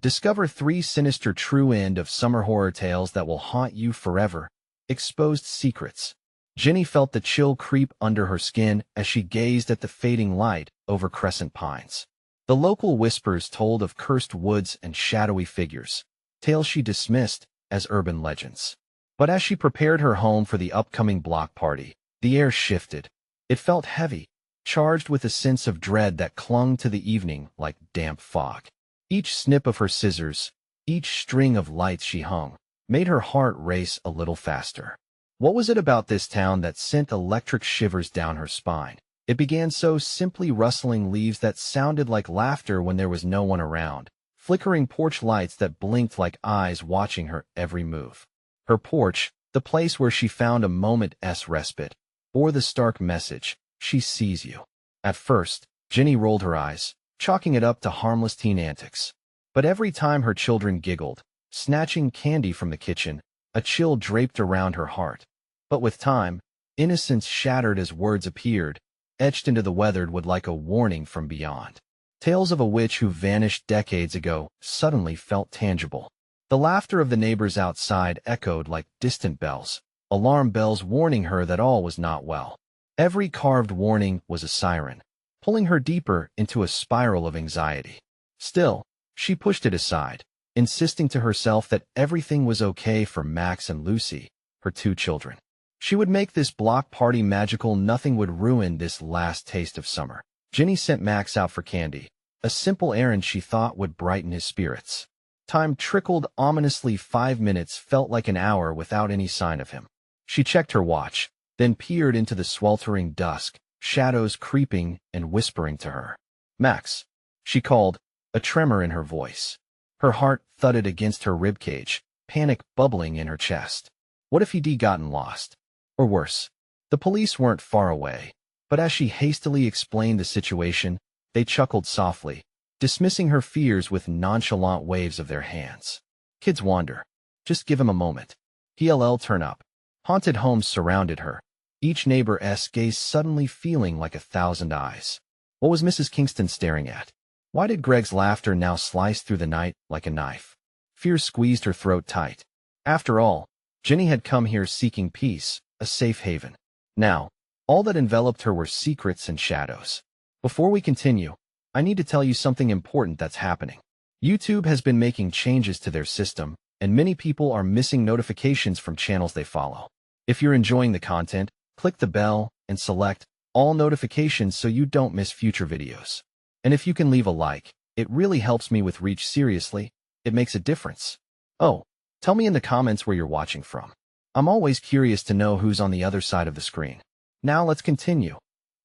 Discover 3 sinister true end of summer horror tales that will haunt you forever. Exposed secrets. Ginny felt the chill creep under her skin as she gazed at the fading light over Crescent pines. The local whispers told of cursed woods and shadowy figures, tales she dismissed as urban legends. But as she prepared her home for the upcoming block party, the air shifted. It felt heavy, charged with a sense of dread that clung to the evening like damp fog. Each snip of her scissors, each string of lights she hung, made her heart race a little faster. What was it about this town that sent electric shivers down her spine? It began so simply, rustling leaves that sounded like laughter when there was no one around, flickering porch lights that blinked like eyes watching her every move. Her porch, the place where she found a moment's respite, bore the stark message, "She sees you." At first, Ginny rolled her eyes, chalking it up to harmless teen antics. But every time her children giggled, snatching candy from the kitchen, a chill draped around her heart. But with time, innocence shattered as words appeared, etched into the weathered wood like a warning from beyond. Tales of a witch who vanished decades ago suddenly felt tangible. The laughter of the neighbors outside echoed like distant bells, alarm bells warning her that all was not well. Every carved warning was a siren, pulling her deeper into a spiral of anxiety. Still, she pushed it aside, insisting to herself that everything was okay for Max and Lucy, her 2 children. She would make this block party magical. Nothing would ruin this last taste of summer. Ginny sent Max out for candy, a simple errand she thought would brighten his spirits. Time trickled ominously. 5 minutes felt like an hour without any sign of him. She checked her watch, then peered into the sweltering dusk, shadows creeping and whispering to her. "Max," she called, a tremor in her voice. Her heart thudded against her ribcage, panic bubbling in her chest. What if he'd gotten lost? Or worse, the police weren't far away. But as she hastily explained the situation, they chuckled softly, dismissing her fears with nonchalant waves of their hands. Kids wander. Just give him a moment. He'll turn up. Haunted homes surrounded her, each neighbor's gaze suddenly feeling like 1,000 eyes. What was Mrs. Kingston staring at? Why did Greg's laughter now slice through the night like a knife? Fear squeezed her throat tight. After all, Ginny had come here seeking peace, a safe haven. Now, all that enveloped her were secrets and shadows. Before we continue, I need to tell you something important that's happening. YouTube has been making changes to their system, and many people are missing notifications from channels they follow. If you're enjoying the content, click the bell and select all notifications so you don't miss future videos. And if you can leave a like, it really helps me with reach. Seriously, it makes a difference. Oh, tell me in the comments where you're watching from. I'm always curious to know who's on the other side of the screen. Now let's continue.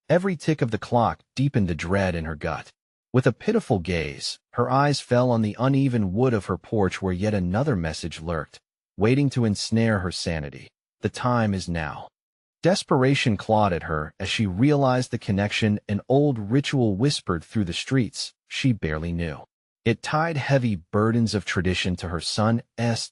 Every tick of the clock deepened the dread in her gut. With a pitiful gaze, her eyes fell on the uneven wood of her porch where yet another message lurked, waiting to ensnare her sanity. The time is now. Desperation clawed at her as she realized the connection an old ritual whispered through the streets she barely knew. It tied heavy burdens of tradition to her son's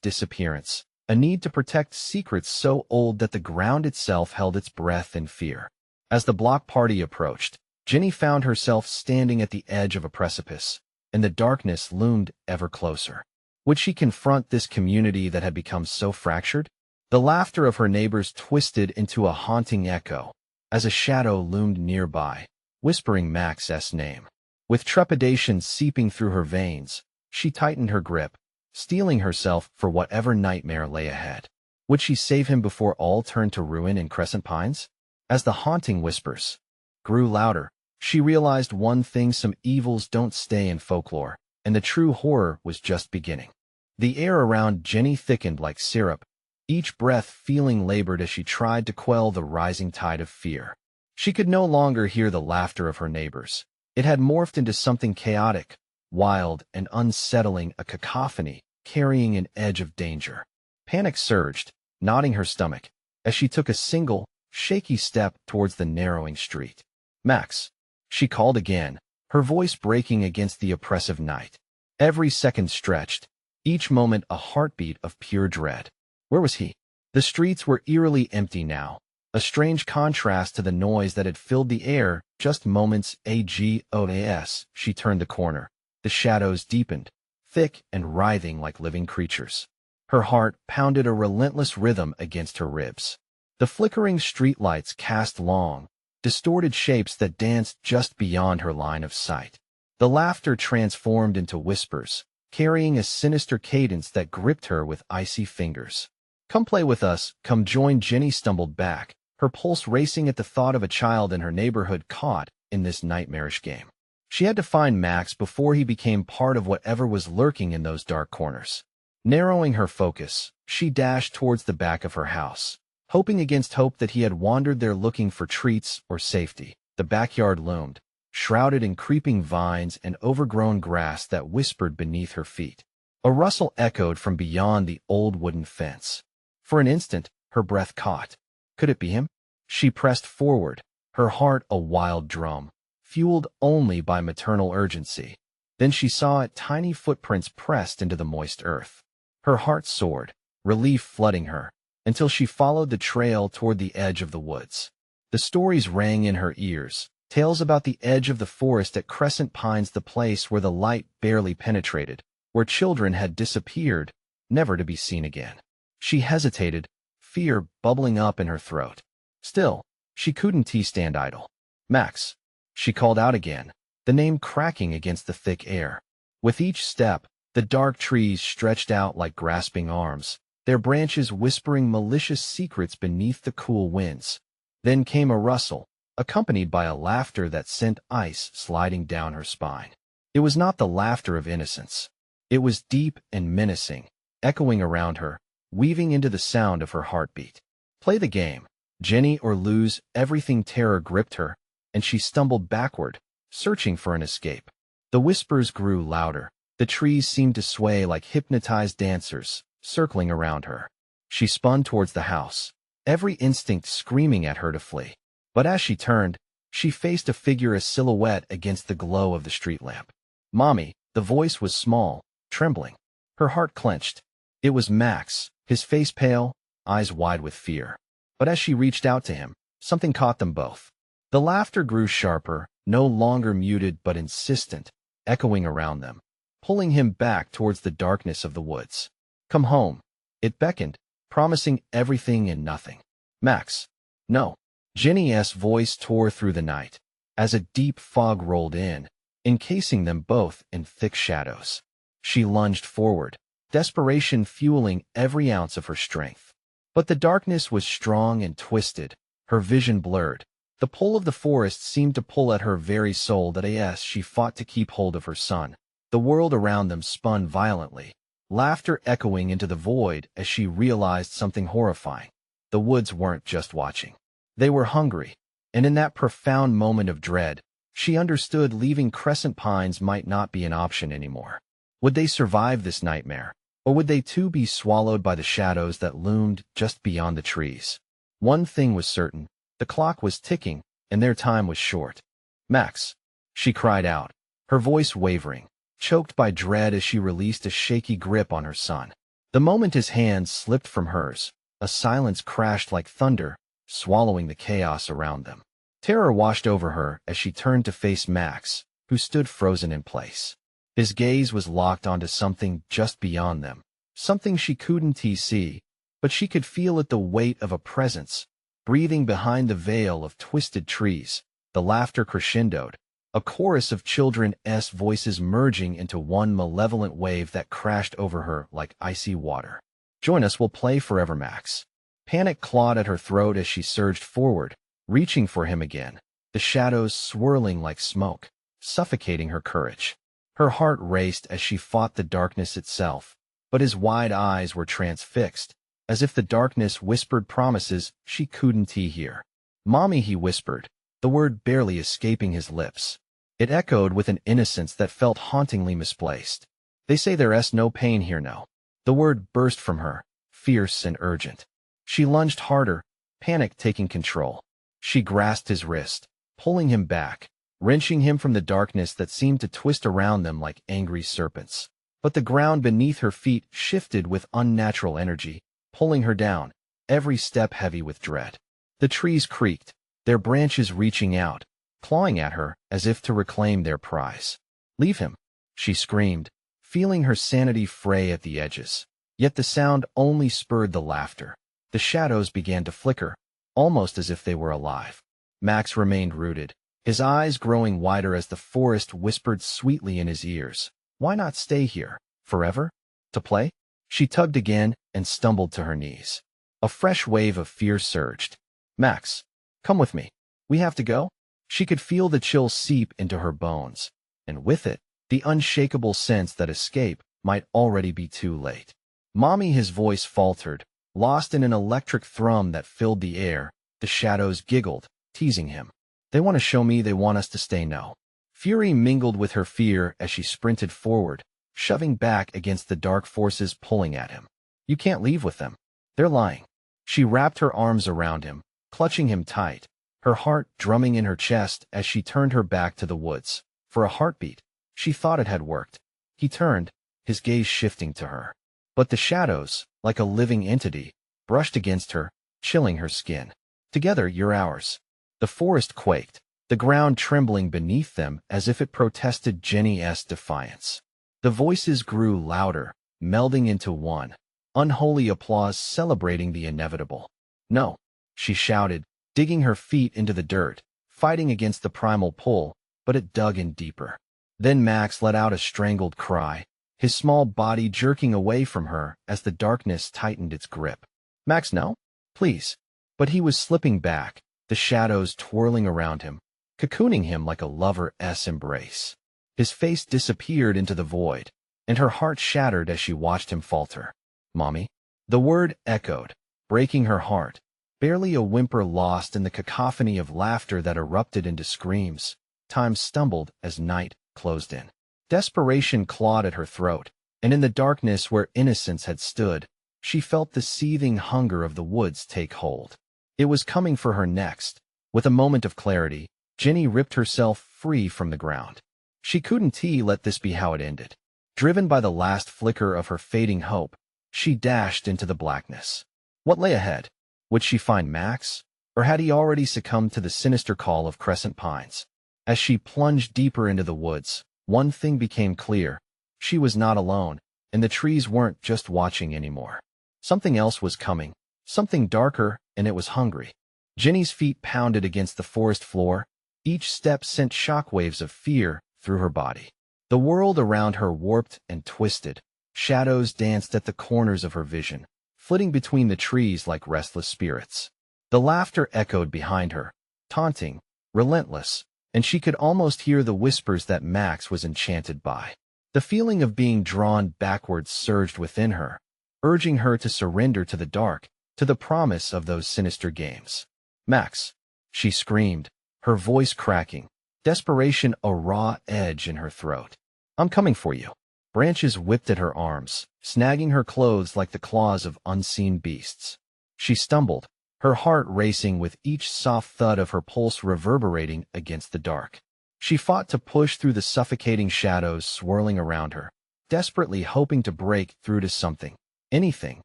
disappearance, a need to protect secrets so old that the ground itself held its breath in fear. As the block party approached, Ginny found herself standing at the edge of a precipice, and the darkness loomed ever closer. Would she confront this community that had become so fractured? The laughter of her neighbors twisted into a haunting echo as a shadow loomed nearby, whispering Max's name. With trepidation seeping through her veins, she tightened her grip, steeling herself for whatever nightmare lay ahead. Would she save him before all turned to ruin in Crescent Pines? As the haunting whispers grew louder, she realized one thing: some evils don't stay in folklore, and the true horror was just beginning. The air around Ginny thickened like syrup, each breath feeling labored as she tried to quell the rising tide of fear. She could no longer hear the laughter of her neighbors. It had morphed into something chaotic, wild, and unsettling, a cacophony carrying an edge of danger. Panic surged, knotting her stomach, as she took a single, shaky step towards the narrowing street. "Max," she called again, her voice breaking against the oppressive night. Every second stretched, each moment a heartbeat of pure dread. Where was he? The streets were eerily empty now, a strange contrast to the noise that had filled the air just moments ago. She turned the corner. The shadows deepened, thick and writhing like living creatures. Her heart pounded a relentless rhythm against her ribs. The flickering streetlights cast long, distorted shapes that danced just beyond her line of sight. The laughter transformed into whispers, carrying a sinister cadence that gripped her with icy fingers. "Come play with us, come join." Jenny stumbled back, her pulse racing at the thought of a child in her neighborhood caught in this nightmarish game. She had to find Max before he became part of whatever was lurking in those dark corners. Narrowing her focus, she dashed towards the back of her house, hoping against hope that he had wandered there looking for treats or safety. The backyard loomed, shrouded in creeping vines and overgrown grass that whispered beneath her feet. A rustle echoed from beyond the old wooden fence. For an instant, her breath caught. Could it be him? She pressed forward, her heart a wild drum, fueled only by maternal urgency. Then she saw tiny footprints pressed into the moist earth. Her heart soared, relief flooding her, until she followed the trail toward the edge of the woods. The stories rang in her ears, tales about the edge of the forest at Crescent Pines, the place where the light barely penetrated, where children had disappeared, never to be seen again. She hesitated, fear bubbling up in her throat. Still, she couldn't stand idle. "Max," she called out again, the name cracking against the thick air. With each step, the dark trees stretched out like grasping arms, their branches whispering malicious secrets beneath the cool winds. Then came a rustle, accompanied by a laughter that sent ice sliding down her spine. It was not the laughter of innocence. It was deep and menacing, echoing around her, weaving into the sound of her heartbeat. Play the game, Jenny, or lose everything. Terror gripped her, and she stumbled backward, searching for an escape. The whispers grew louder. The trees seemed to sway like hypnotized dancers, circling around her. She spun towards the house, every instinct screaming at her to flee. But as she turned, she faced a figure, a silhouette against the glow of the street lamp. "Mommy," the voice was small, trembling. Her heart clenched. It was Max, his face pale, eyes wide with fear. But as she reached out to him, something caught them both. The laughter grew sharper, no longer muted but insistent, echoing around them, pulling him back towards the darkness of the woods. "Come home," it beckoned, promising everything and nothing. "Max." "No." Jenny's voice tore through the night, as a deep fog rolled in, encasing them both in thick shadows. She lunged forward, desperation fueling every ounce of her strength. But the darkness was strong and twisted, her vision blurred. The pull of the forest seemed to pull at her very soul. That as she fought to keep hold of her son, the world around them spun violently, laughter echoing into the void as she realized something horrifying. The woods weren't just watching. They were hungry, and in that profound moment of dread, she understood leaving Crescent Pines might not be an option anymore. Would they survive this nightmare, or would they too be swallowed by the shadows that loomed just beyond the trees? One thing was certain, the clock was ticking, and their time was short. "Max," she cried out, her voice wavering, choked by dread as she released a shaky grip on her son. The moment his hands slipped from hers, a silence crashed like thunder, swallowing the chaos around them. Terror washed over her as she turned to face Max, who stood frozen in place. His gaze was locked onto something just beyond them, something she couldn't see, but she could feel it, the weight of a presence, breathing behind the veil of twisted trees. The laughter crescendoed, a chorus of children's voices merging into one malevolent wave that crashed over her like icy water. "Join us, we'll play forever." Max. Panic clawed at her throat as she surged forward, reaching for him again, the shadows swirling like smoke, suffocating her courage. Her heart raced as she fought the darkness itself, but his wide eyes were transfixed, as if the darkness whispered promises she couldn't hear. "Mommy," he whispered, the word barely escaping his lips. It echoed with an innocence that felt hauntingly misplaced. "They say there's no pain here, no." The word burst from her, fierce and urgent. She lunged harder, panic taking control. She grasped his wrist, pulling him back, wrenching him from the darkness that seemed to twist around them like angry serpents. But the ground beneath her feet shifted with unnatural energy, pulling her down, every step heavy with dread. The trees creaked, their branches reaching out, clawing at her as if to reclaim their prize. "Leave him," she screamed, feeling her sanity fray at the edges. Yet the sound only spurred the laughter. The shadows began to flicker, almost as if they were alive. Max remained rooted, his eyes growing wider as the forest whispered sweetly in his ears. Why not stay here? Forever? To play? She tugged again and stumbled to her knees. A fresh wave of fear surged. Max, come with me. We have to go? She could feel the chill seep into her bones, and with it, the unshakable sense that escape might already be too late. Mommy, his voice faltered, lost in an electric thrum that filled the air. The shadows giggled, teasing him. They want to show me they want us to stay no. Fury mingled with her fear as she sprinted forward, shoving back against the dark forces pulling at him. You can't leave with them. They're lying. She wrapped her arms around him, clutching him tight, her heart drumming in her chest as she turned her back to the woods. For a heartbeat, she thought it had worked. He turned, his gaze shifting to her. But the shadows, like a living entity, brushed against her, chilling her skin. Together, you're ours. The forest quaked, the ground trembling beneath them as if it protested Jenny's defiance. The voices grew louder, melding into one, unholy applause celebrating the inevitable. No, she shouted, digging her feet into the dirt, fighting against the primal pull, but it dug in deeper. Then Max let out a strangled cry, his small body jerking away from her as the darkness tightened its grip. Max, no? Please. But he was slipping back, the shadows twirling around him, cocooning him like a lover's embrace. His face disappeared into the void, and her heart shattered as she watched him falter. Mommy? The word echoed, breaking her heart, barely a whimper lost in the cacophony of laughter that erupted into screams. Time stumbled as night closed in. Desperation clawed at her throat, and in the darkness where innocence had stood, she felt the seething hunger of the woods take hold. It was coming for her next. With a moment of clarity, Jenny ripped herself free from the ground. She couldn't let this be how it ended. Driven by the last flicker of her fading hope, she dashed into the blackness. What lay ahead? Would she find Max? Or had he already succumbed to the sinister call of Crescent Pines? As she plunged deeper into the woods, one thing became clear. She was not alone, and the trees weren't just watching anymore. Something else was coming, something darker, and it was hungry. Jenny's feet pounded against the forest floor. Each step sent shockwaves of fear through her body. The world around her warped and twisted. Shadows danced at the corners of her vision, flitting between the trees like restless spirits. The laughter echoed behind her, taunting, relentless, and she could almost hear the whispers that Max was enchanted by. The feeling of being drawn backwards surged within her, urging her to surrender to the dark, to the promise of those sinister games. Max, she screamed, her voice cracking, desperation a raw edge in her throat. I'm coming for you. Branches whipped at her arms, snagging her clothes like the claws of unseen beasts. She stumbled, her heart racing with each soft thud of her pulse reverberating against the dark. She fought to push through the suffocating shadows swirling around her, desperately hoping to break through to something, anything,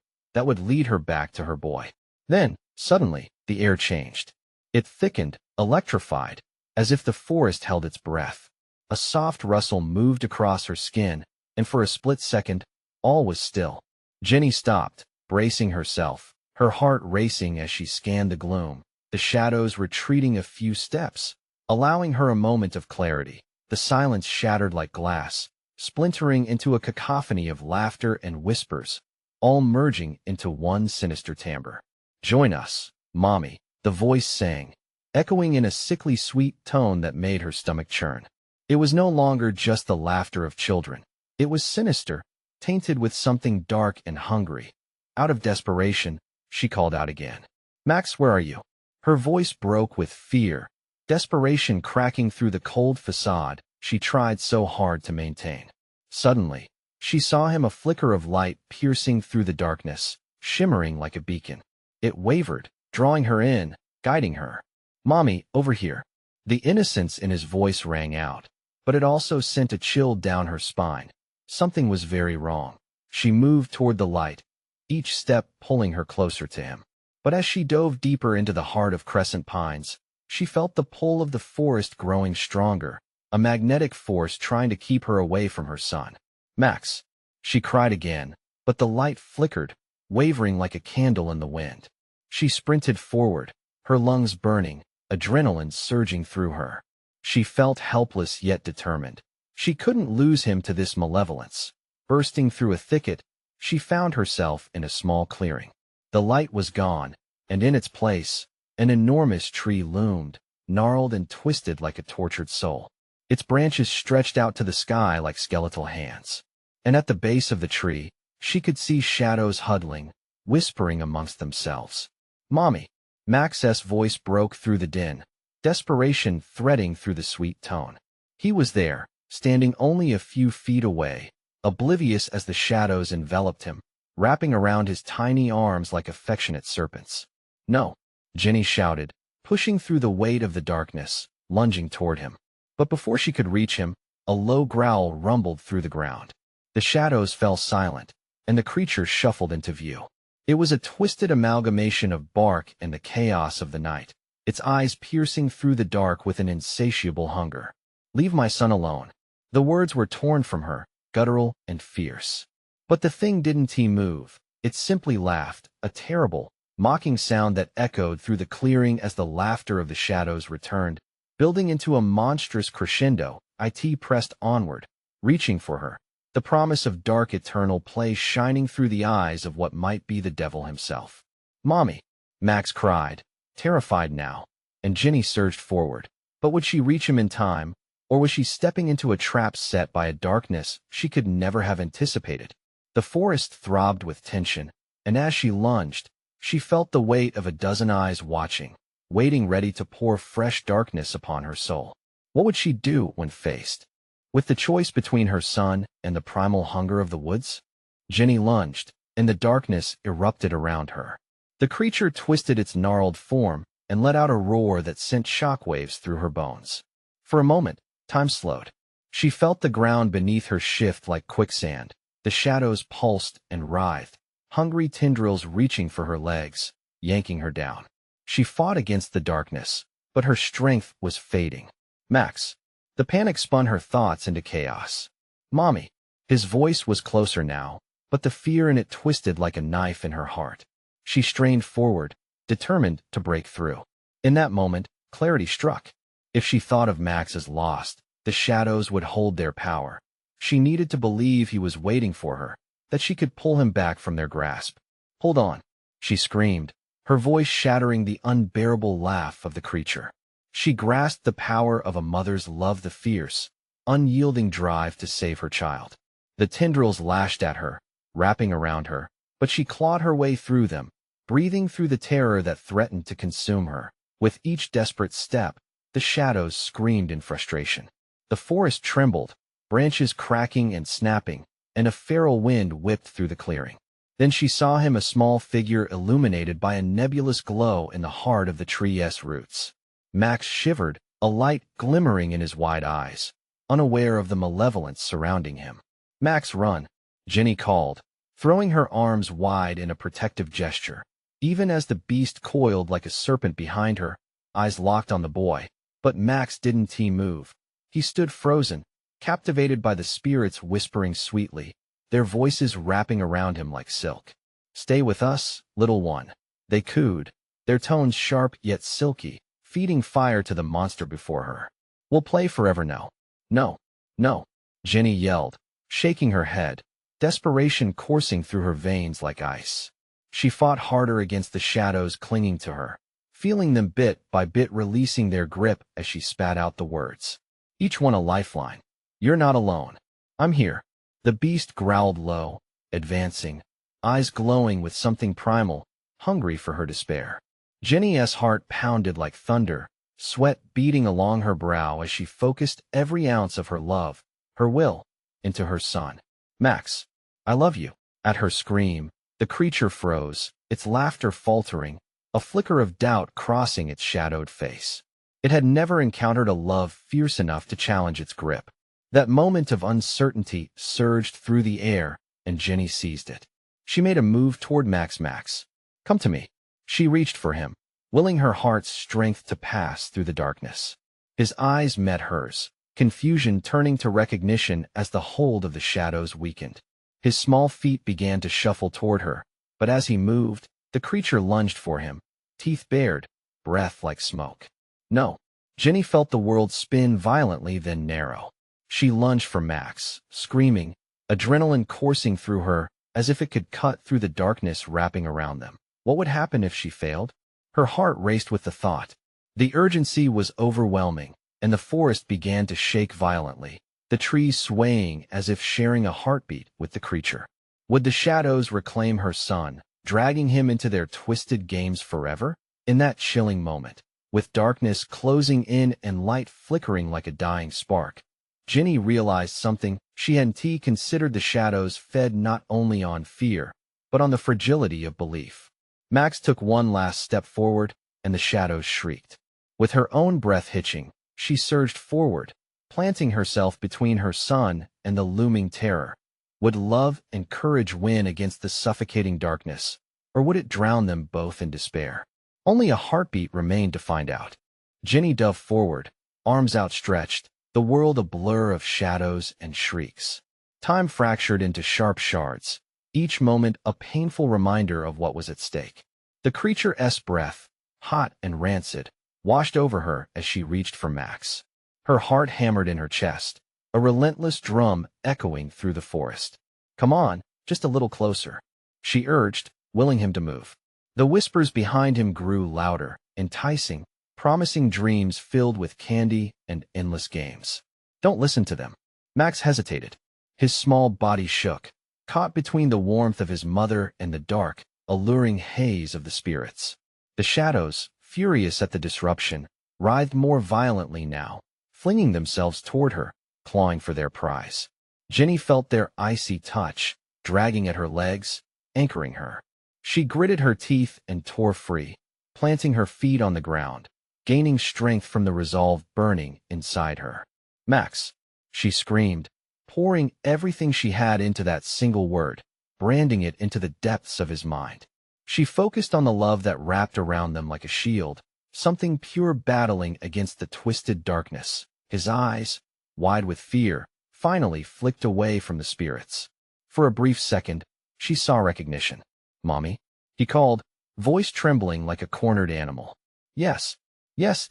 that would lead her back to her boy. Then, suddenly, the air changed. It thickened, electrified, as if the forest held its breath. A soft rustle moved across her skin, and for a split second, all was still. Jenny stopped, bracing herself, her heart racing as she scanned the gloom, the shadows retreating a few steps, allowing her a moment of clarity. The silence shattered like glass, splintering into a cacophony of laughter and whispers, all merging into one sinister timbre. Join us, Mommy, the voice sang, echoing in a sickly sweet tone that made her stomach churn. It was no longer just the laughter of children. It was sinister, tainted with something dark and hungry. Out of desperation, she called out again. Max, where are you? Her voice broke with fear, desperation cracking through the cold facade she tried so hard to maintain. Suddenly, she saw him, a flicker of light piercing through the darkness, shimmering like a beacon. It wavered, drawing her in, guiding her. Mommy, over here. The innocence in his voice rang out, but it also sent a chill down her spine. Something was very wrong. She moved toward the light, each step pulling her closer to him. But as she dove deeper into the heart of Crescent Pines, she felt the pull of the forest growing stronger, a magnetic force trying to keep her away from her son. Max! She cried again, but the light flickered, wavering like a candle in the wind. She sprinted forward, her lungs burning, adrenaline surging through her. She felt helpless yet determined. She couldn't lose him to this malevolence. Bursting through a thicket, she found herself in a small clearing. The light was gone, and in its place, an enormous tree loomed, gnarled and twisted like a tortured soul. Its branches stretched out to the sky like skeletal hands. And at the base of the tree, she could see shadows huddling, whispering amongst themselves. "Mommy!" Max's voice broke through the din, desperation threading through the sweet tone. He was there, standing only a few feet away, oblivious as the shadows enveloped him, wrapping around his tiny arms like affectionate serpents. "No!" Jenny shouted, pushing through the weight of the darkness, lunging toward him. But before she could reach him, a low growl rumbled through the ground. The shadows fell silent, and the creature shuffled into view. It was a twisted amalgamation of bark and the chaos of the night, its eyes piercing through the dark with an insatiable hunger. "Leave my son alone." The words were torn from her, guttural and fierce. But the thing didn't move. It simply laughed, a terrible, mocking sound that echoed through the clearing as the laughter of the shadows returned, building into a monstrous crescendo. It pressed onward, reaching for her, the promise of dark eternal play shining through the eyes of what might be the devil himself. "Mommy!" Max cried, terrified now, and Jenny surged forward. But would she reach him in time, or was she stepping into a trap set by a darkness she could never have anticipated? The forest throbbed with tension, and as she lunged, she felt the weight of a dozen eyes watching, waiting ready to pour fresh darkness upon her soul. What would she do when faced with the choice between her son and the primal hunger of the woods? Jenny lunged, and the darkness erupted around her. The creature twisted its gnarled form and let out a roar that sent shockwaves through her bones. For a moment, time slowed. She felt the ground beneath her shift like quicksand. The shadows pulsed and writhed, hungry tendrils reaching for her legs, yanking her down. She fought against the darkness, but her strength was fading. "Max!" The panic spun her thoughts into chaos. "Mommy!" His voice was closer now, but the fear in it twisted like a knife in her heart. She strained forward, determined to break through. In that moment, clarity struck. If she thought of Max as lost, the shadows would hold their power. She needed to believe he was waiting for her, that she could pull him back from their grasp. "Hold on!" she screamed, her voice shattering the unbearable laugh of the creature. She grasped the power of a mother's love, the fierce, unyielding drive to save her child. The tendrils lashed at her, wrapping around her, but she clawed her way through them, breathing through the terror that threatened to consume her. With each desperate step, the shadows screamed in frustration. The forest trembled, branches cracking and snapping, and a feral wind whipped through the clearing. Then she saw him, a small figure illuminated by a nebulous glow in the heart of the tree's roots. Max shivered, a light glimmering in his wide eyes, unaware of the malevolence surrounding him. "Max, run!" Jenny called, throwing her arms wide in a protective gesture. Even as the beast coiled like a serpent behind her, eyes locked on the boy, but Max didn't move. He stood frozen, captivated by the spirits whispering sweetly, their voices wrapping around him like silk. "Stay with us, little one," they cooed, their tones sharp yet silky, feeding fire to the monster before her. "We'll play forever now." "No, no," Jenny yelled, shaking her head, desperation coursing through her veins like ice. She fought harder against the shadows clinging to her, feeling them bit by bit releasing their grip as she spat out the words, each one a lifeline. "You're not alone. I'm here." The beast growled low, advancing, eyes glowing with something primal, hungry for her despair. Jenny's heart pounded like thunder, sweat beading along her brow as she focused every ounce of her love, her will, into her son. "Max, I love you." At her scream, the creature froze, its laughter faltering, a flicker of doubt crossing its shadowed face. It had never encountered a love fierce enough to challenge its grip. That moment of uncertainty surged through the air, and Jenny seized it. She made a move toward Max. "Max, come to me." She reached for him, willing her heart's strength to pass through the darkness. His eyes met hers, confusion turning to recognition as the hold of the shadows weakened. His small feet began to shuffle toward her, but as he moved, the creature lunged for him, teeth bared, breath like smoke. No. Jenny felt the world spin violently, then narrow. She lunged for Max, screaming, adrenaline coursing through her as if it could cut through the darkness wrapping around them. What would happen if she failed? Her heart raced with the thought. The urgency was overwhelming, and the forest began to shake violently, the trees swaying as if sharing a heartbeat with the creature. Would the shadows reclaim her son, dragging him into their twisted games forever? In that chilling moment, with darkness closing in and light flickering like a dying spark, Jenny realized something. She hadn't considered the shadows fed not only on fear, but on the fragility of belief. Max took one last step forward, and the shadows shrieked. With her own breath hitching, she surged forward, planting herself between her son and the looming terror. Would love and courage win against the suffocating darkness, or would it drown them both in despair? Only a heartbeat remained to find out. Jenny dove forward, arms outstretched, the world a blur of shadows and shrieks. Time fractured into sharp shards, each moment a painful reminder of what was at stake. The creature's breath, hot and rancid, washed over her as she reached for Max. Her heart hammered in her chest, a relentless drum echoing through the forest. "Come on, just a little closer," she urged, willing him to move. The whispers behind him grew louder, enticing, promising dreams filled with candy and endless games. "Don't listen to them." Max hesitated. His small body shook, caught between the warmth of his mother and the dark, alluring haze of the spirits. The shadows, furious at the disruption, writhed more violently now, flinging themselves toward her, clawing for their prize. Jenny felt their icy touch, dragging at her legs, anchoring her. She gritted her teeth and tore free, planting her feet on the ground, gaining strength from the resolve burning inside her. "Max," she screamed, pouring everything she had into that single word, branding it into the depths of his mind. She focused on the love that wrapped around them like a shield, something pure battling against the twisted darkness. His eyes, wide with fear, finally flicked away from the spirits. For a brief second, she saw recognition. "Mommy?" he called, voice trembling like a cornered animal. Yes,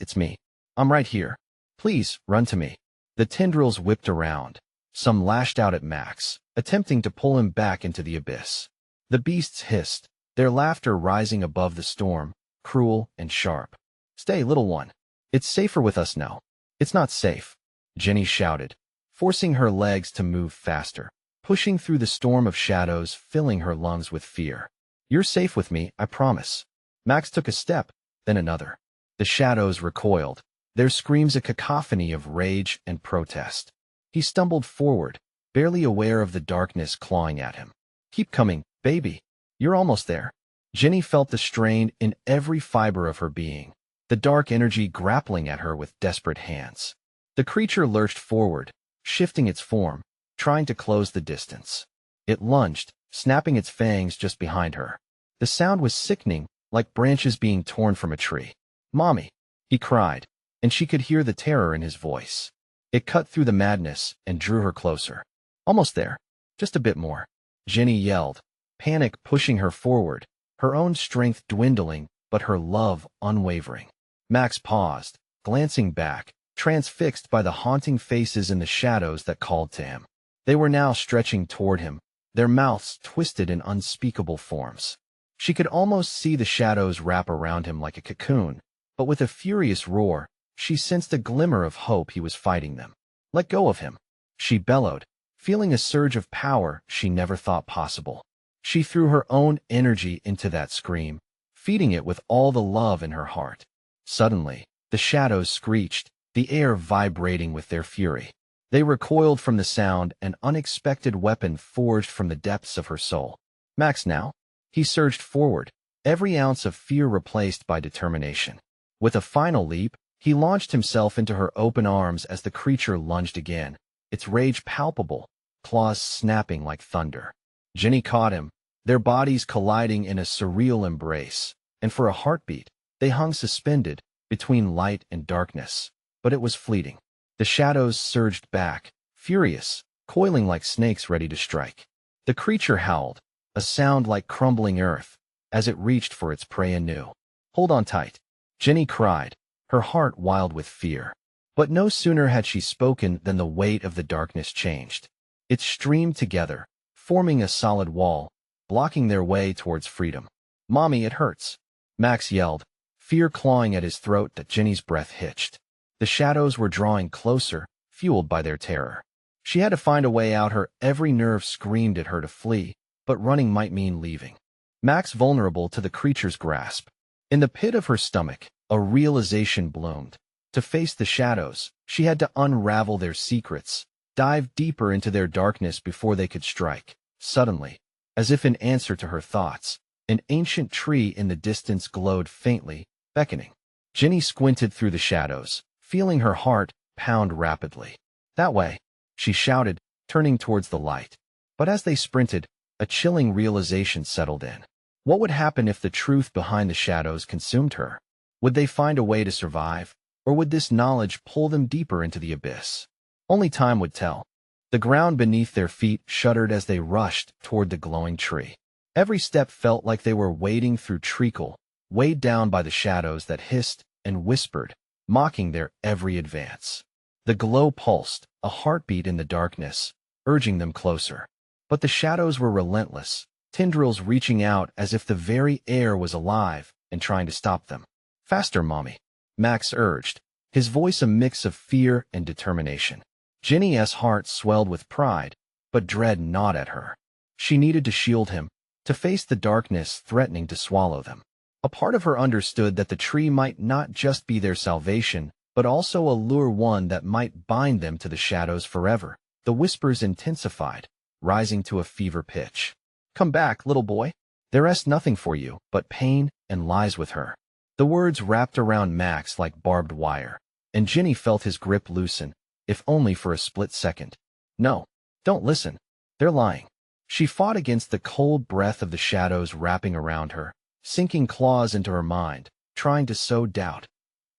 it's me. I'm right here. Please, run to me." The tendrils whipped around. Some lashed out at Max, attempting to pull him back into the abyss. The beasts hissed, their laughter rising above the storm, cruel and sharp. "Stay, little one. It's safer with us now." "It's not safe," Jenny shouted, forcing her legs to move faster, pushing through the storm of shadows, filling her lungs with fear. "You're safe with me, I promise." Max took a step, then another. The shadows recoiled, their screams a cacophony of rage and protest. He stumbled forward, barely aware of the darkness clawing at him. "Keep coming, baby. You're almost there." Jenny felt the strain in every fiber of her being, the dark energy grappling at her with desperate hands. The creature lurched forward, shifting its form, trying to close the distance. It lunged, snapping its fangs just behind her. The sound was sickening, like branches being torn from a tree. "Mommy," he cried, and she could hear the terror in his voice. It cut through the madness and drew her closer. "Almost there. Just a bit more," Jenny yelled, panic pushing her forward, her own strength dwindling, but her love unwavering. Max paused, glancing back, transfixed by the haunting faces in the shadows that called to him. They were now stretching toward him, their mouths twisted in unspeakable forms. She could almost see the shadows wrap around him like a cocoon, but with a furious roar, she sensed a glimmer of hope he was fighting them. "Let go of him," she bellowed, feeling a surge of power she never thought possible. She threw her own energy into that scream, feeding it with all the love in her heart. Suddenly, the shadows screeched, the air vibrating with their fury. They recoiled from the sound, an unexpected weapon forged from the depths of her soul. "Max now?" He surged forward, every ounce of fear replaced by determination. With a final leap, he launched himself into her open arms as the creature lunged again, its rage palpable, claws snapping like thunder. Jenny caught him, their bodies colliding in a surreal embrace, and for a heartbeat, they hung suspended between light and darkness. But it was fleeting. The shadows surged back, furious, coiling like snakes ready to strike. The creature howled, a sound like crumbling earth, as it reached for its prey anew. "Hold on tight," Jenny cried, her heart wild with fear. But no sooner had she spoken than the weight of the darkness changed. It streamed together, forming a solid wall, blocking their way towards freedom. "Mommy, it hurts," Max yelled, fear clawing at his throat that Jenny's breath hitched. The shadows were drawing closer, fueled by their terror. She had to find a way out. Her every nerve screamed at her to flee, but running might mean leaving. Max vulnerable to the creature's grasp. In the pit of her stomach, a realization bloomed. To face the shadows, she had to unravel their secrets, dive deeper into their darkness before they could strike. Suddenly, as if in answer to her thoughts, an ancient tree in the distance glowed faintly, beckoning. Jenny squinted through the shadows, feeling her heart pound rapidly. "That way," she shouted, turning towards the light. But as they sprinted, a chilling realization settled in. What would happen if the truth behind the shadows consumed her? Would they find a way to survive, or would this knowledge pull them deeper into the abyss? Only time would tell. The ground beneath their feet shuddered as they rushed toward the glowing tree. Every step felt like they were wading through treacle, weighed down by the shadows that hissed and whispered, mocking their every advance. The glow pulsed, a heartbeat in the darkness, urging them closer. But the shadows were relentless, tendrils reaching out as if the very air was alive and trying to stop them. "Faster, Mommy," Max urged, his voice a mix of fear and determination. Jenny's heart swelled with pride, but dread gnawed at her. She needed to shield him, to face the darkness threatening to swallow them. A part of her understood that the tree might not just be their salvation, but also a lure, one that might bind them to the shadows forever. The whispers intensified, rising to a fever pitch. "Come back, little boy. There's nothing for you but pain and lies with her." The words wrapped around Max like barbed wire, and Jenny felt his grip loosen, if only for a split second. "No, don't listen. They're lying." She fought against the cold breath of the shadows wrapping around her, sinking claws into her mind, trying to sow doubt.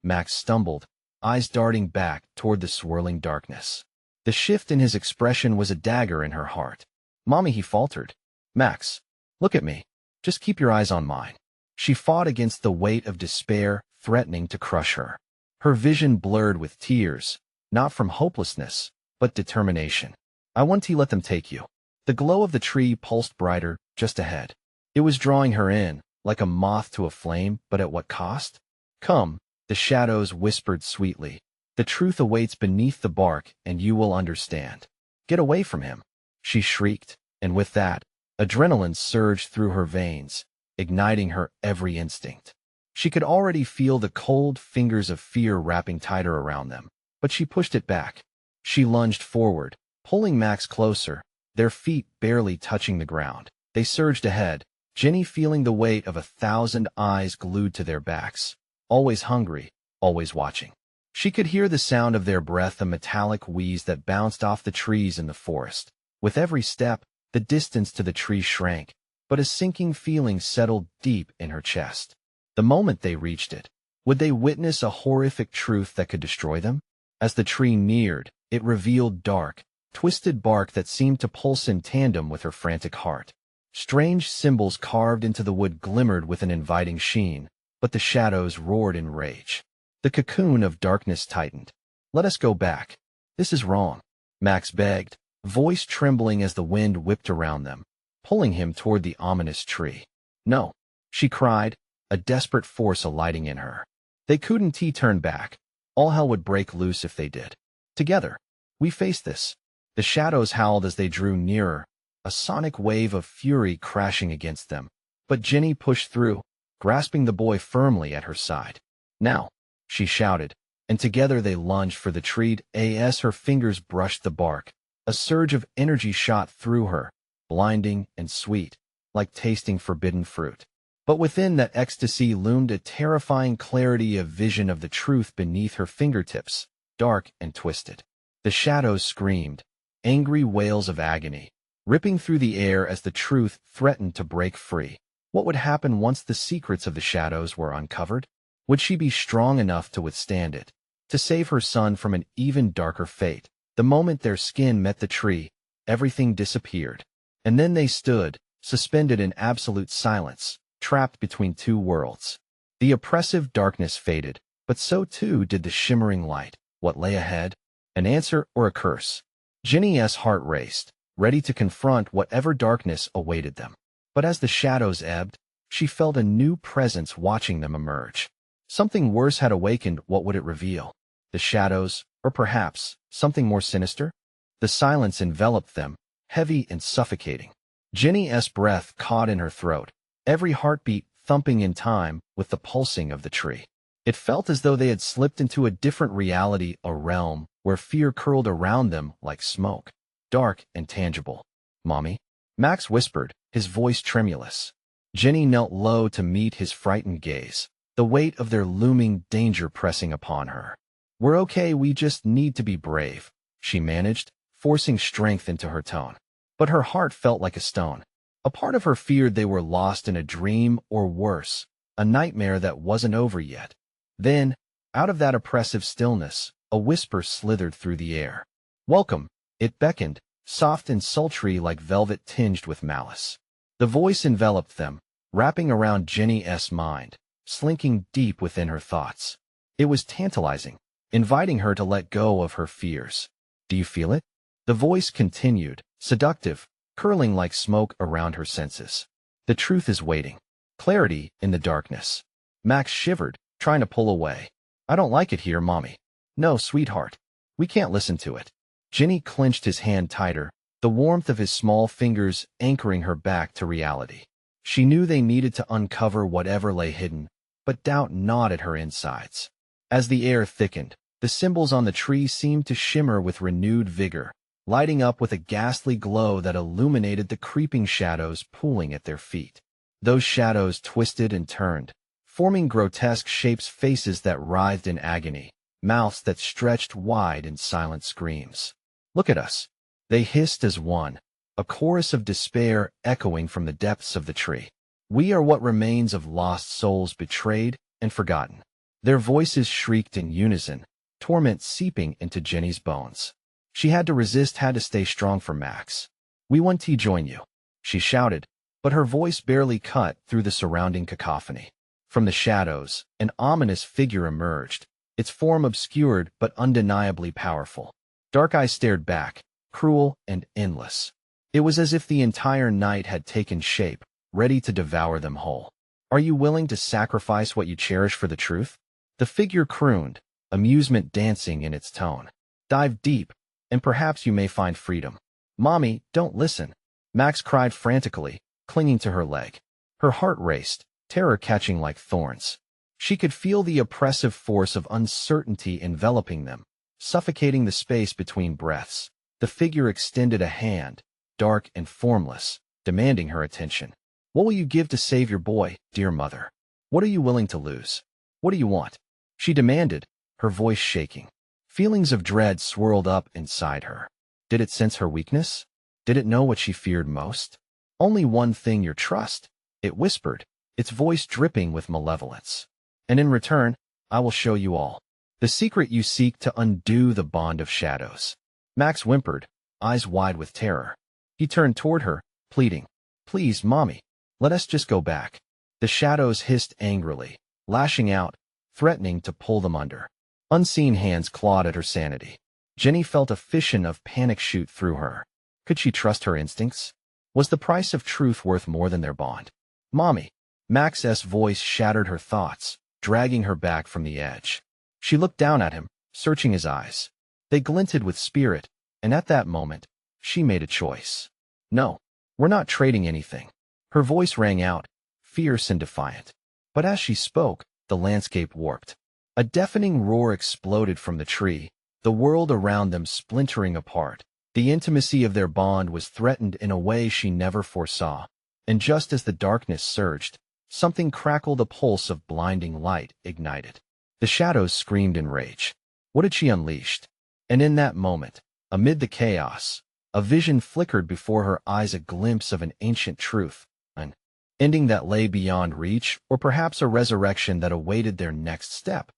Max stumbled, eyes darting back toward the swirling darkness. The shift in his expression was a dagger in her heart. "Mommy," he faltered. "Max, look at me. Just keep your eyes on mine." She fought against the weight of despair threatening to crush her. Her vision blurred with tears, not from hopelessness, but determination. "I want to let them take you." The glow of the tree pulsed brighter, just ahead. It was drawing her in, like a moth to a flame, but at what cost? "Come," the shadows whispered sweetly. "The truth awaits beneath the bark, and you will understand." "Get away from him," she shrieked, and with that, adrenaline surged through her veins, igniting her every instinct. She could already feel the cold fingers of fear wrapping tighter around them, but she pushed it back. She lunged forward, pulling Max closer, their feet barely touching the ground. They surged ahead, Jenny feeling the weight of 1,000 eyes glued to their backs, always hungry, always watching. She could hear the sound of their breath, a metallic wheeze that bounced off the trees in the forest. With every step, the distance to the tree shrank, but a sinking feeling settled deep in her chest. The moment they reached it, would they witness a horrific truth that could destroy them? As the tree neared, it revealed dark, twisted bark that seemed to pulse in tandem with her frantic heart. Strange symbols carved into the wood glimmered with an inviting sheen, but the shadows roared in rage. The cocoon of darkness tightened. "Let us go back. This is wrong," Max begged, voice trembling as the wind whipped around them, pulling him toward the ominous tree. "No," she cried, a desperate force alighting in her. They couldn't turn back. All hell would break loose if they did. "Together, we face this." The shadows howled as they drew nearer, a sonic wave of fury crashing against them. But Jenny pushed through, grasping the boy firmly at her side. "Now," she shouted, and together they lunged for the tree. As her fingers brushed the bark, a surge of energy shot through her, blinding and sweet, like tasting forbidden fruit. But within that ecstasy loomed a terrifying clarity of vision of the truth beneath her fingertips, dark and twisted. The shadows screamed, angry wails of agony, ripping through the air as the truth threatened to break free. What would happen once the secrets of the shadows were uncovered? Would she be strong enough to withstand it, to save her son from an even darker fate. The moment their skin met the tree, everything disappeared. And then they stood, suspended in absolute silence, trapped between two worlds. The oppressive darkness faded, but so too did the shimmering light. What lay ahead? An answer or a curse? Ginny's heart raced, ready to confront whatever darkness awaited them. But as the shadows ebbed, she felt a new presence watching them emerge. Something worse had awakened. What would it reveal? The shadows, or perhaps something more sinister? The silence enveloped them, heavy and suffocating. Ginny's breath caught in her throat, every heartbeat thumping in time with the pulsing of the tree. It felt as though they had slipped into a different reality, a realm where fear curled around them like smoke, dark and tangible. "Mommy?" Max whispered, his voice tremulous. Ginny knelt low to meet his frightened gaze, the weight of their looming danger pressing upon her. "We're okay, we just need to be brave," she managed, forcing strength into her tone. But her heart felt like a stone. A part of her feared they were lost in a dream or worse, a nightmare that wasn't over yet. Then, out of that oppressive stillness, a whisper slithered through the air. "Welcome," it beckoned, soft and sultry like velvet tinged with malice. The voice enveloped them, wrapping around Ginny's mind, slinking deep within her thoughts. It was tantalizing, inviting her to let go of her fears. "Do you feel it?" The voice continued, seductive, curling like smoke around her senses. "The truth is waiting." Clarity in the darkness. Max shivered, trying to pull away. "I don't like it here, Mommy." "No, sweetheart. We can't listen to it." Ginny clenched his hand tighter, the warmth of his small fingers anchoring her back to reality. She knew they needed to uncover whatever lay hidden, but doubt gnawed at her insides. As the air thickened, the symbols on the tree seemed to shimmer with renewed vigor, lighting up with a ghastly glow that illuminated the creeping shadows pooling at their feet. Those shadows twisted and turned, forming grotesque shapes, faces that writhed in agony, mouths that stretched wide in silent screams. "Look at us," they hissed as one, a chorus of despair echoing from the depths of the tree. "We are what remains of lost souls betrayed and forgotten." Their voices shrieked in unison, torment seeping into Ginny's bones. She had to resist, had to stay strong for Max. "We want to join you," she shouted, but her voice barely cut through the surrounding cacophony. From the shadows, an ominous figure emerged, its form obscured but undeniably powerful. Dark eyes stared back, cruel and endless. It was as if the entire night had taken shape, ready to devour them whole. "Are you willing to sacrifice what you cherish for the truth?" The figure crooned, amusement dancing in its tone. "Dive deep, and perhaps you may find freedom." "Mommy, don't listen," Max cried frantically, clinging to her leg. Her heart raced, terror catching like thorns. She could feel the oppressive force of uncertainty enveloping them, suffocating the space between breaths. The figure extended a hand, dark and formless, demanding her attention. "What will you give to save your boy, dear mother? What are you willing to lose? What do you want?" she demanded, her voice shaking. Feelings of dread swirled up inside her. Did it sense her weakness? Did it know what she feared most? "Only one thing, your trust," it whispered, its voice dripping with malevolence. "And in return, I will show you all. The secret you seek to undo the bond of shadows." Max whimpered, eyes wide with terror. He turned toward her, pleading, "Please, Mommy, let us just go back." The shadows hissed angrily, lashing out, threatening to pull them under. Unseen hands clawed at her sanity. Ginny felt a fission of panic shoot through her. Could she trust her instincts? Was the price of truth worth more than their bond? "Mommy." Max's voice shattered her thoughts, dragging her back from the edge. She looked down at him, searching his eyes. They glinted with spirit, and at that moment, she made a choice. "No, we're not trading anything." Her voice rang out, fierce and defiant. But as she spoke, the landscape warped. A deafening roar exploded from the tree, the world around them splintering apart. The intimacy of their bond was threatened in a way she never foresaw. And just as the darkness surged, something crackled, a pulse of blinding light ignited. The shadows screamed in rage. What had she unleashed? And in that moment, amid the chaos, a vision flickered before her eyes, a glimpse of an ancient truth, an ending that lay beyond reach, or perhaps a resurrection that awaited their next step.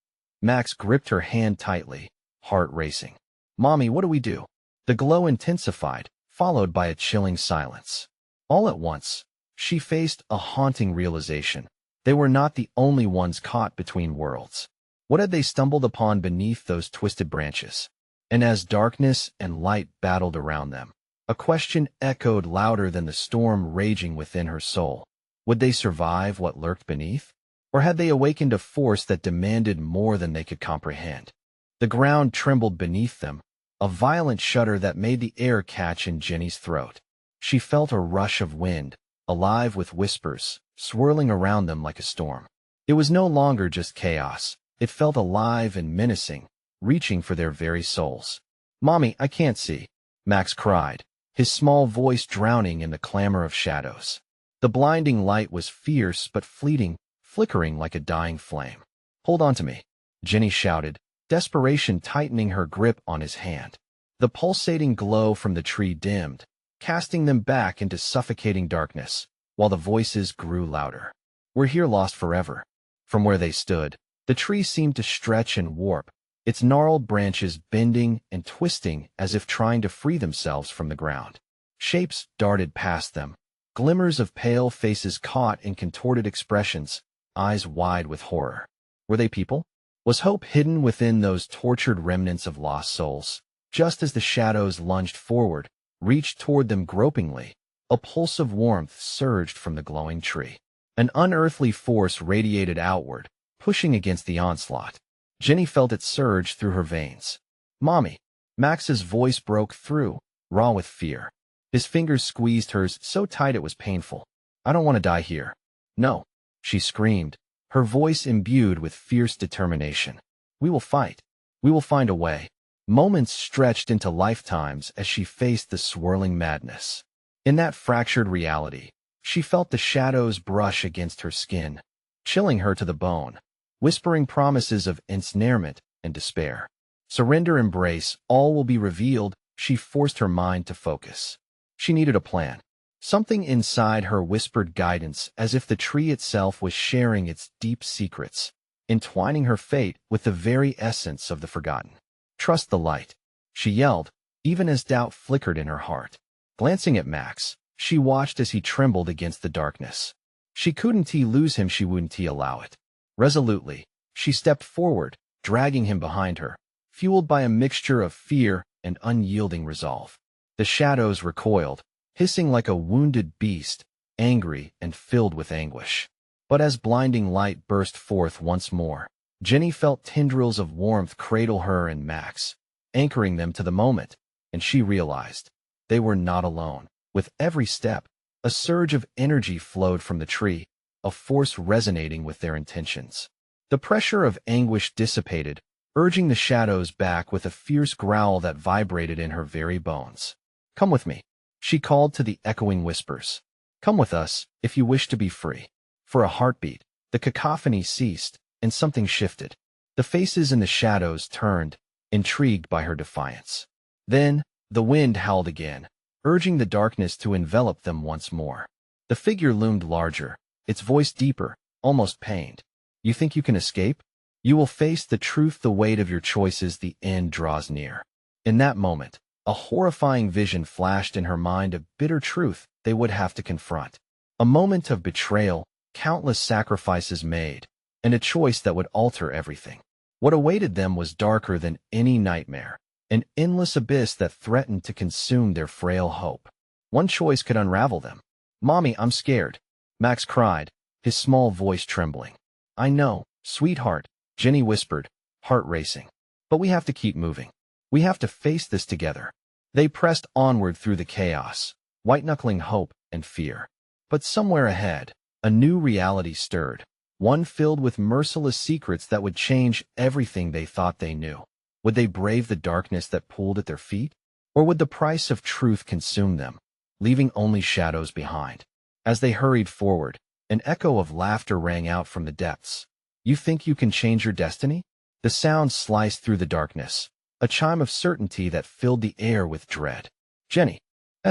Max gripped her hand tightly, heart racing. "Mommy, what do we do?" The glow intensified, followed by a chilling silence. All at once, she faced a haunting realization. They were not the only ones caught between worlds. What had they stumbled upon beneath those twisted branches? And as darkness and light battled around them, a question echoed louder than the storm raging within her soul. Would they survive what lurked beneath? Or had they awakened a force that demanded more than they could comprehend? The ground trembled beneath them, a violent shudder that made the air catch in Jenny's throat. She felt a rush of wind, alive with whispers, swirling around them like a storm. It was no longer just chaos. It felt alive and menacing, reaching for their very souls. "Mommy, I can't see," Max cried, his small voice drowning in the clamor of shadows. The blinding light was fierce but fleeting, flickering like a dying flame. "Hold on to me," Jenny shouted, desperation tightening her grip on his hand. The pulsating glow from the tree dimmed, casting them back into suffocating darkness, while the voices grew louder. "We're here lost forever." From where they stood, the tree seemed to stretch and warp, its gnarled branches bending and twisting as if trying to free themselves from the ground. Shapes darted past them, glimmers of pale faces caught in contorted expressions, eyes wide with horror. Were they people? Was hope hidden within those tortured remnants of lost souls? Just as the shadows lunged forward, reached toward them gropingly, a pulse of warmth surged from the glowing tree. An unearthly force radiated outward, pushing against the onslaught. Jenny felt it surge through her veins. "Mommy!" Max's voice broke through, raw with fear. His fingers squeezed hers so tight it was painful. "I don't want to die here." "No," she screamed, her voice imbued with fierce determination. "We will fight. We will find a way." Moments stretched into lifetimes as she faced the swirling madness. In that fractured reality, she felt the shadows brush against her skin, chilling her to the bone, whispering promises of ensnarement and despair. "Surrender, embrace, all will be revealed." She forced her mind to focus. She needed a plan. Something inside her whispered guidance, as if the tree itself was sharing its deep secrets, entwining her fate with the very essence of the forgotten. "Trust the light," she yelled, even as doubt flickered in her heart. Glancing at Max, she watched as he trembled against the darkness. She couldn't lose him, she wouldn't allow it. Resolutely, she stepped forward, dragging him behind her, fueled by a mixture of fear and unyielding resolve. The shadows recoiled, hissing like a wounded beast, angry and filled with anguish. But as blinding light burst forth once more, Jenny felt tendrils of warmth cradle her and Max, anchoring them to the moment, and she realized they were not alone. With every step, a surge of energy flowed from the tree, a force resonating with their intentions. The pressure of anguish dissipated, urging the shadows back with a fierce growl that vibrated in her very bones. "Come with me," she called to the echoing whispers. "Come with us, if you wish to be free." For a heartbeat, the cacophony ceased, and something shifted. The faces in the shadows turned, intrigued by her defiance. Then, the wind howled again, urging the darkness to envelop them once more. The figure loomed larger, its voice deeper, almost pained. "You think you can escape? You will face the truth, the weight of your choices. The end draws near." In that moment, a horrifying vision flashed in her mind, a bitter truth they would have to confront. A moment of betrayal, countless sacrifices made, and a choice that would alter everything. What awaited them was darker than any nightmare, an endless abyss that threatened to consume their frail hope. One choice could unravel them. "Mommy, I'm scared," Max cried, his small voice trembling. "I know, sweetheart," Jenny whispered, heart racing. "But we have to keep moving. We have to face this together." They pressed onward through the chaos, white-knuckling hope and fear. But somewhere ahead, a new reality stirred, one filled with merciless secrets that would change everything they thought they knew. Would they brave the darkness that pulled at their feet? Or would the price of truth consume them, leaving only shadows behind? As they hurried forward, an echo of laughter rang out from the depths. "You think you can change your destiny?" The sound sliced through the darkness, a chime of certainty that filled the air with dread. Jenny's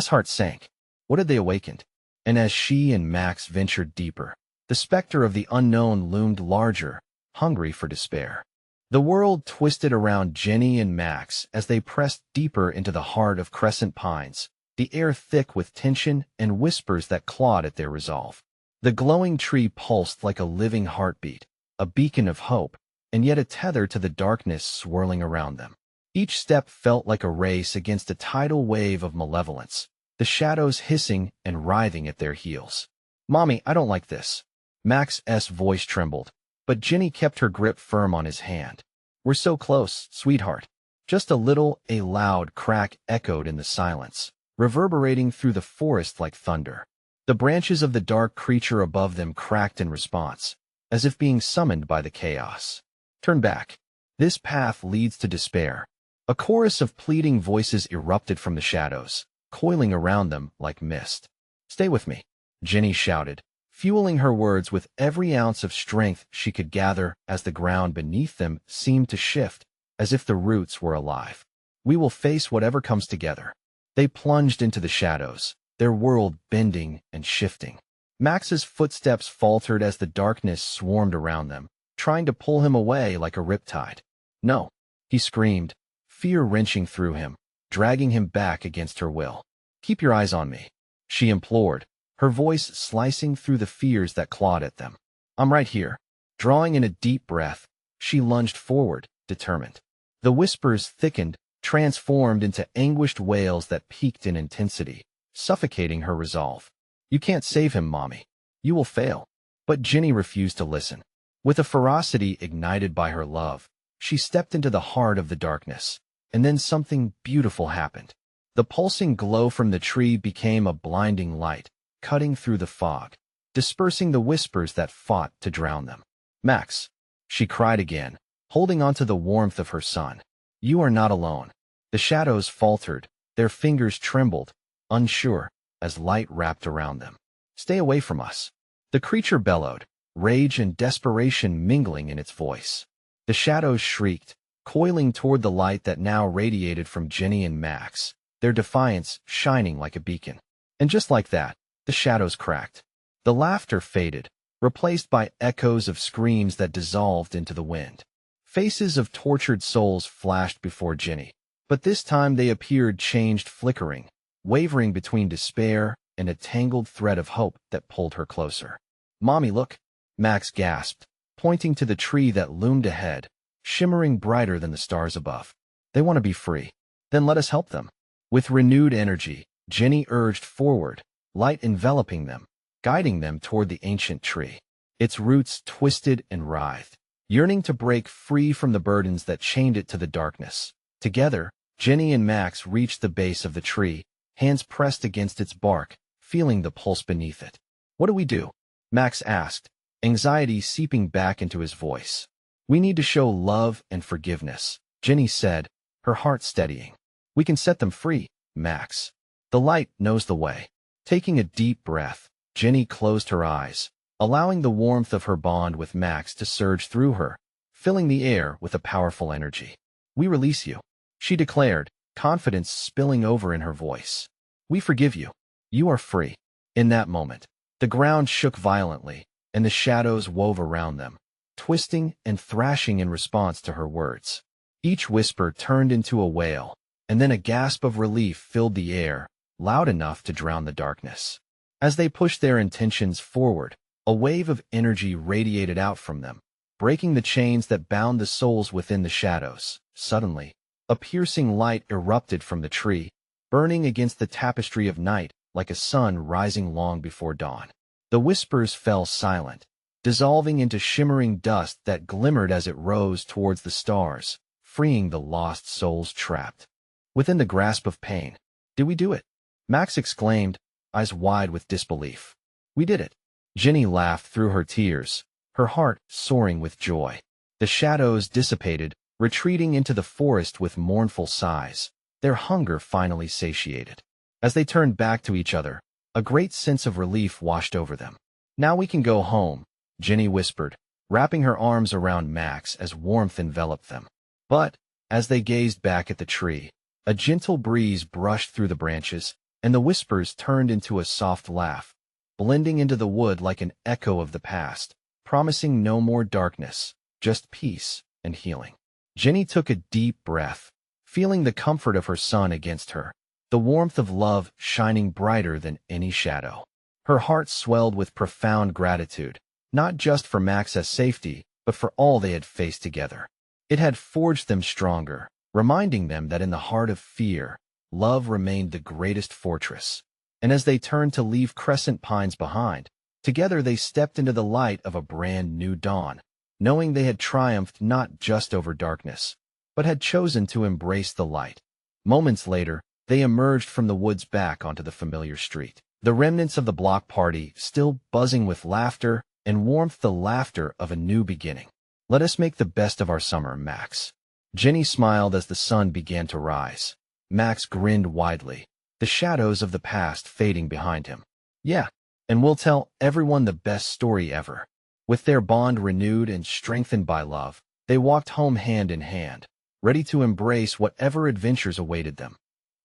heart sank. What had they awakened? And as she and Max ventured deeper, the specter of the unknown loomed larger, hungry for despair. The world twisted around Ginny and Max as they pressed deeper into the heart of Crescent Pines, the air thick with tension and whispers that clawed at their resolve. The glowing tree pulsed like a living heartbeat, a beacon of hope, and yet a tether to the darkness swirling around them. Each step felt like a race against a tidal wave of malevolence, the shadows hissing and writhing at their heels. "Mommy, I don't like this." Max's voice trembled, but Ginny kept her grip firm on his hand. "We're so close, sweetheart." Just a little, a loud crack echoed in the silence, reverberating through the forest like thunder. The branches of the dark creature above them cracked in response, as if being summoned by the chaos. "Turn back. This path leads to despair." A chorus of pleading voices erupted from the shadows, coiling around them like mist. "Stay with me," Ginny shouted, fueling her words with every ounce of strength she could gather as the ground beneath them seemed to shift, as if the roots were alive. "We will face whatever comes together." They plunged into the shadows, their world bending and shifting. Max's footsteps faltered as the darkness swarmed around them, trying to pull him away like a riptide. "No," he screamed, fear wrenching through him, dragging him back against her will. "Keep your eyes on me," she implored, her voice slicing through the fears that clawed at them. "I'm right here." Drawing in a deep breath, she lunged forward, determined. The whispers thickened, transformed into anguished wails that peaked in intensity, suffocating her resolve. "You can't save him, Mommy. You will fail." But Ginny refused to listen. With a ferocity ignited by her love, she stepped into the heart of the darkness, and then something beautiful happened. The pulsing glow from the tree became a blinding light, cutting through the fog, dispersing the whispers that fought to drown them. "Max," she cried again, holding onto the warmth of her son. "You are not alone." The shadows faltered, their fingers trembled, unsure, as light wrapped around them. "Stay away from us," the creature bellowed, rage and desperation mingling in its voice. The shadows shrieked, coiling toward the light that now radiated from Ginny and Max, their defiance shining like a beacon. And just like that, the shadows cracked. The laughter faded, replaced by echoes of screams that dissolved into the wind. Faces of tortured souls flashed before Ginny, but this time they appeared changed, flickering, wavering between despair and a tangled thread of hope that pulled her closer. "Mommy, look," Max gasped, pointing to the tree that loomed ahead, shimmering brighter than the stars above. "They want to be free. Then let us help them." With renewed energy, Ginny urged forward, light enveloping them, guiding them toward the ancient tree. Its roots twisted and writhed, yearning to break free from the burdens that chained it to the darkness. Together, Ginny and Max reached the base of the tree, hands pressed against its bark, feeling the pulse beneath it. "What do we do?" Max asked, anxiety seeping back into his voice. "We need to show love and forgiveness," Ginny said, her heart steadying. "We can set them free, Max. The light knows the way." Taking a deep breath, Ginny closed her eyes, allowing the warmth of her bond with Max to surge through her, filling the air with a powerful energy. "We release you," she declared, confidence spilling over in her voice. "We forgive you. You are free." In that moment, the ground shook violently, and the shadows wove around them, twisting and thrashing in response to her words. Each whisper turned into a wail, and then a gasp of relief filled the air, loud enough to drown the darkness. As they pushed their intentions forward, a wave of energy radiated out from them, breaking the chains that bound the souls within the shadows. Suddenly, a piercing light erupted from the tree, burning against the tapestry of night like a sun rising long before dawn. The whispers fell silent, dissolving into shimmering dust that glimmered as it rose towards the stars, freeing the lost souls trapped within the grasp of pain. "Did we do it?" Max exclaimed, eyes wide with disbelief. "We did it." Ginny laughed through her tears, her heart soaring with joy. The shadows dissipated, retreating into the forest with mournful sighs, their hunger finally satiated. As they turned back to each other, a great sense of relief washed over them. "Now we can go home," Ginny whispered, wrapping her arms around Max as warmth enveloped them. But, as they gazed back at the tree, a gentle breeze brushed through the branches, and the whispers turned into a soft laugh, blending into the wood like an echo of the past, promising no more darkness, just peace and healing. Jenny took a deep breath, feeling the comfort of her son against her, the warmth of love shining brighter than any shadow. Her heart swelled with profound gratitude, not just for Max's safety, but for all they had faced together. It had forged them stronger, reminding them that in the heart of fear, love remained the greatest fortress. And as they turned to leave Crescent Pines behind, together they stepped into the light of a brand new dawn, knowing they had triumphed not just over darkness, but had chosen to embrace the light. Moments later, they emerged from the woods back onto the familiar street. The remnants of the block party still buzzing with laughter and warmth, the laughter of a new beginning. Let us make the best of our summer, Max. Jenny smiled as the sun began to rise. Max grinned widely, the shadows of the past fading behind him. Yeah, and we'll tell everyone the best story ever. With their bond renewed and strengthened by love, they walked home hand in hand, ready to embrace whatever adventures awaited them.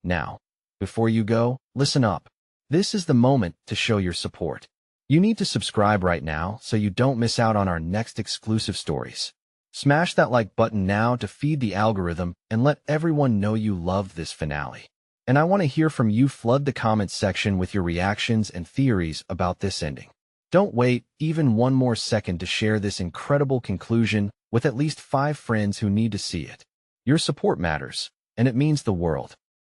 Now, before you go, listen up. This is the moment to show your support. You need to subscribe right now so you don't miss out on our next exclusive stories. Smash that like button now to feed the algorithm and let everyone know you loved this finale. And I want to hear from you. Flood the comments section with your reactions and theories about this ending. Don't wait even one more second to share this incredible conclusion with at least 5 friends who need to see it. Your support matters, and it means the world.